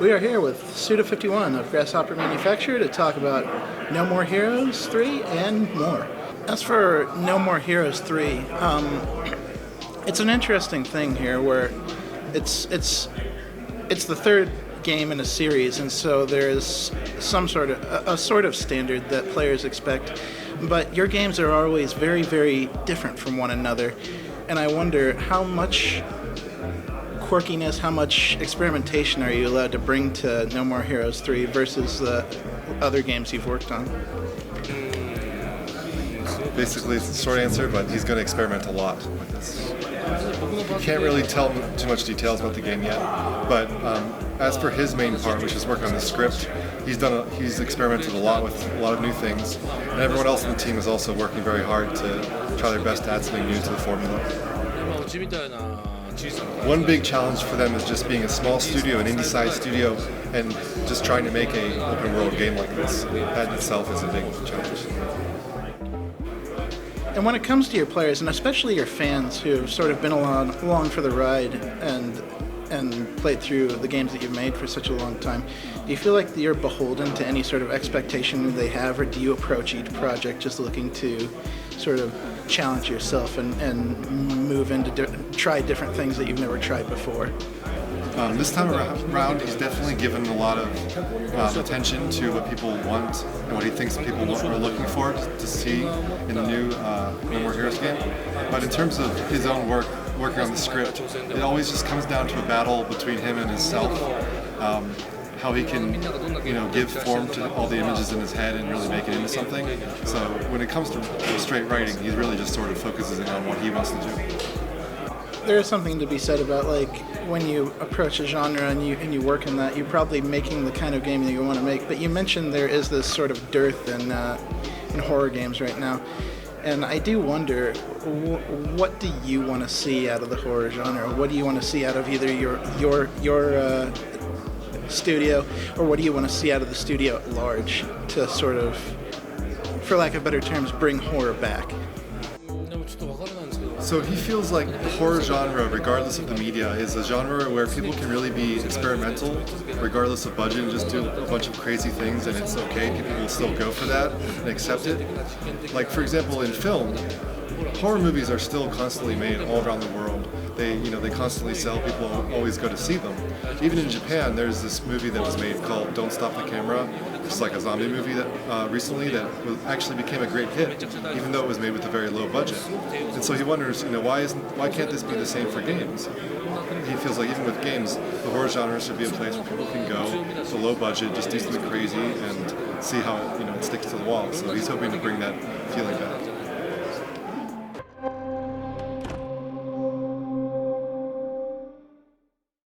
We are here with Suda51 of Grasshopper Manufacture to talk about No More Heroes 3 and more. As for No More Heroes 3, it's an interesting thing here where it's the third game in a series, and so there is some sort of standard that players expect, but your games are always very, very different from one another, and I wonder how much quirkiness, how much experimentation are you allowed to bring to No More Heroes 3 versus the other games you've worked on? Basically, it's the short answer, but he's going to experiment a lot with this. Can't really tell too much details about the game yet, but as for his main part, which is working on the script, he's experimented a lot with a lot of new things, and everyone else in the team is also working very hard to try their best to add something new to the formula. One big challenge for them is just being a small studio, an indie-sized studio, and just trying to make an open-world game like this. That in itself is a big challenge. And when it comes to your players, and especially your fans who have sort of been along for the ride and played through the games that you've made for such a long time, do you feel like you're beholden to any sort of expectation they have, or do you approach each project just looking to sort of challenge yourself and move into try different things that you've never tried before? This time around, he's definitely given a lot of attention to what people want and what he thinks people are looking for to see in the new No More Heroes game. But in terms of his own working on the script, it always just comes down to a battle between him and himself. How he can, give form to all the images in his head and really make it into something. So when it comes to straight writing, he really just sort of focuses in on what he wants to do. There is something to be said about, like, when you approach a genre and you work in that, you're probably making the kind of game that you want to make. But you mentioned there is this sort of dearth in horror games right now, and I do wonder, what do you want to see out of the horror genre? What do you want to see out of either your studio, or what do you want to see out of the studio at large to sort of, for lack of better terms, bring horror back? So he feels like the horror genre, regardless of the media, is a genre where people can really be experimental, regardless of budget, and just do a bunch of crazy things, and it's okay. People will still go for that and accept it. Like, for example, in film, horror movies are still constantly made all around the world. They constantly sell. People always go to see them. Even in Japan, there's this movie that was made called Don't Stop the Camera. It's like a zombie movie that recently that actually became a great hit, even though it was made with a very low budget. And so he wonders, why can't this be the same for games? He feels like even with games, the horror genre should be a place where people can go to low budget, just do something crazy, and see how it sticks to the wall. So he's hoping to bring that feeling back.